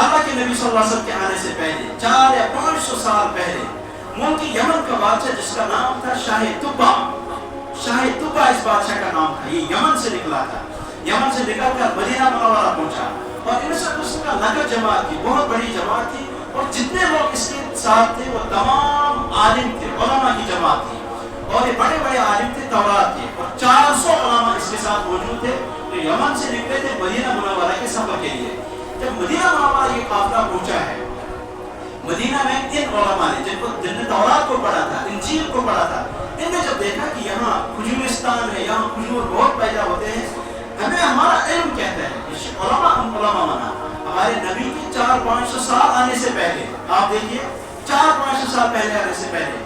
اللہ کے نبی صلی اللہ علیہ وسلم کے آنے سے پہلے 400 یا 500 سال پہلے ملک یمن کا بادشاہ جس کا نام تھا شاہ طبا، شاہ طبا اس بادشاہ کا نام تھا، یہ یمن سے نکلا تھا، یمن سے نکل کر مدینہ منورہ پہنچا اور اس کا نگر جماعت تھی، بہت بڑی جماعت تھی اور جتنے لوگ اس کے ساتھ تھے وہ تمام عالم تھے، علماء کی جماعت تھی اور یہ بڑے بڑے عالم تھے، تورات کے، اور 400 علماء اس کے ساتھ موجود تھے جو یمن سے نکلے تھے مدینہ منورہ کے سفر کے لیے۔ جب مدینہ منورہ یہ قافلہ پہنچا ہے، مدینہ میں ان علماء نے جن نے تورات کو پڑھا تھا، انجیل کو پڑھا تھا، ان نے جب دیکھا کہ یہاں کھجورستان ہے، یہاں کھجور بہت پیدا ہوتے ہیں، ہمیں ہمارا علم کہتا ہے، علماء ہم علماء مانا ہمارے نبی کے 400-500 سال آنے سے پہلے، آپ دیکھیے 400-500 سال پہلے آنے سے پہلے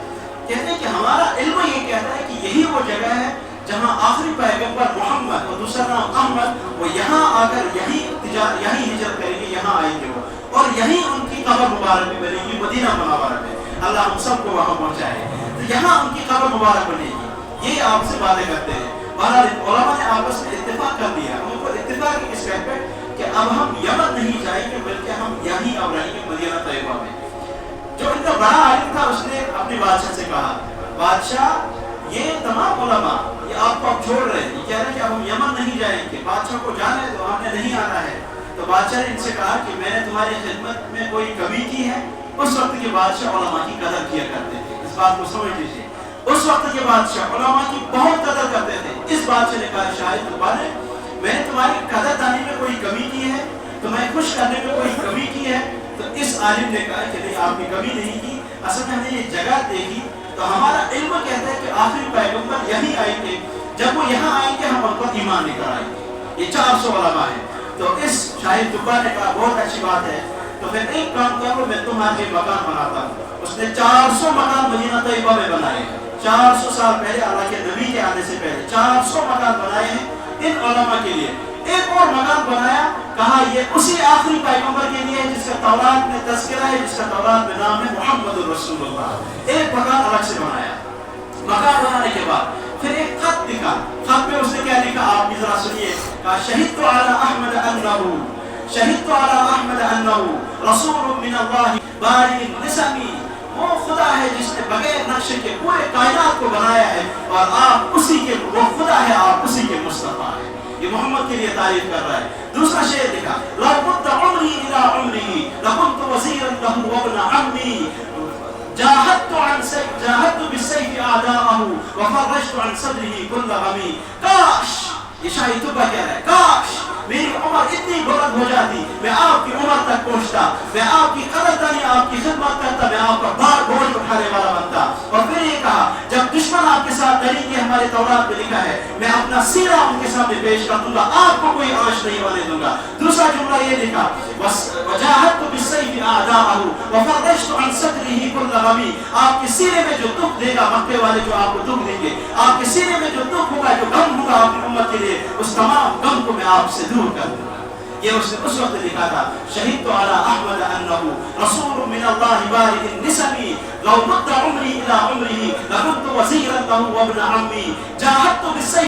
کہتے ہیں کہ ہمارا علم یہ کہتا ہے کہ یہی وہ جگہ ہے جہاں آخری پیغمبر محمد اور دوسرا نام احمد وہ یہاں آ کر یہی ہجرت کریں گے، یہاں آئیں گے وہ، اور یہی ان کی قبر مبارک بھی بنے گی مدینہ منورہ میں، اللہ ہم سب کو وہاں پہنچائے، تو یہاں ان کی قبر مبارک بنے گی، یہ آپ سے باتیں کرتے ہیں۔ بہرحال علماء نے آپس میں اتفاق کر دیا، ان کو اتفاق اس بات پہ کہ اب ہم یمن نہیں جائیں گے بلکہ ہم یہیں اب رہیں گے مدینہ طیبہ میں۔ جو ان کا بڑا عالم تھا اس نے اپنے بادشاہ سے کہا، بادشاہ یہ تمام علماء یہ آپ کو اب چھوڑ رہے ہیں، یہ کہہ رہے ہیں کہ اب ہم یمن نہیں جائیں گے، بادشاہ کو جانے تو ہم نے نہیں آنا ہے۔ تو بادشاہ نے ان سے کہا کہ میں نے تمہاری خدمت میں کوئی کمی کی ہے؟ اس وقت کے بادشاہ علماء کی قدر کیا کرتے تھے، اس بات کو سمجھ لیجیے، اس وقت کے بادشاہ علماء کی بہت قدر کرتے تھے۔ اس بادشاہ نے کہا شاہ طبا نے میں نے تمہاری قدر دانی میں کوئی کمی کی ہے، تمہیں خوش کرنے میں کوئی کمی کی ہے؟ تو اس عالم نے کہا کہ نہیں آپ نے کمی نہیں کی، اصل میں ہم نے یہ جگہ دیکھی تو ہمارا علم کہتا ہے کہ آخری پیغمبر یہی آئیں گے، جب وہ یہاں آئیں گے ہم ان پر ایمان لے کر آئیں گے۔ یہ 400 علماء ہیں۔ تو اس شاہ طبا نے کہا بہت اچھی بات ہے، تو پھر ایک کام کرو میں تمہارے مکان بناتا ہوں۔ اس نے 400 مکان مدینہ طیبہ میں بنائے، 400 سال پہلے اللہ کے نبی کے آنے سے پہلے 400 مکان بنائے ہیں ان علماء کے لیے۔ ایک اور مکان بنایا، کہا یہ اسی آخری پیغمبر کے لیے جس کا تورات میں تذکرہ ہے، جس کا تورات میں نام ہے محمد الرسول اللہ۔ ایک مکان الگ سے بنایا۔ مکان بنانے کے بعد پھر ایک خط لکھا، خط میں اس نے کیا لکھا آپ بھی ذرا سنیے، کہا شہدت علی احمد انہ رسول من اللہ باری النسمی، وہ خدا ہے جس نے بغیر نقشے کے پورے کائنات کو بنایا ہے اور آپ اسی کے، وہ خدا ہے آپ اسی کے مصطفیٰ ہیں۔ یہ محمد کے لیے تعریف کر رہا ہے۔ دوسرا شعر لکھا لو كنت عمري الى عمره لكنت وزيرا له وابن عمي جاهدت بالسيف اعداءه وفرجت عن صدره كل غمي۔ کاش، یہ شاہ طبا کہہ رہا ہے، کاش میری عمر اتنی بلند ہو جاتی، میں آپ کی عمر تک پہنچتا، میں آپ کی قدردانی آپ کی خدمت کرتا، میں آپ کا بار بوجھ اٹھانے والا بنتا۔ اور پھر یہ کہا جب دشمن آپ کے ساتھ لڑیں گے، ہمارے تورات میں لکھا ہے میں اپنا سینہ ان کے سامنے پیش کر دوں گا، آپ کو کوئی آنچ نہیں ہونے دوں گا۔ دوسرا جملہ یہ لکھا وجاہدت بالسیف اعداءه وفرجت عن صدره كل غمی، آپ کے سینے میں جو دکھ دے گا مکے والے جو آپ کو دکھ دیں گے، آپ کے سینے میں جو دکھ ہوگا، جو غم ہوگا آپ کی امت کے لیے، اس تمام غم کو میں آپ سے دور کر دوں گا۔ یہ اس نے اس وقت لکھا تھا شہدت علی احمد انہ رسول من اللہ بارئ النسمی لو مد عمری الى عمره لكنت وزیرا له وابن عمی جاہدت بالسیف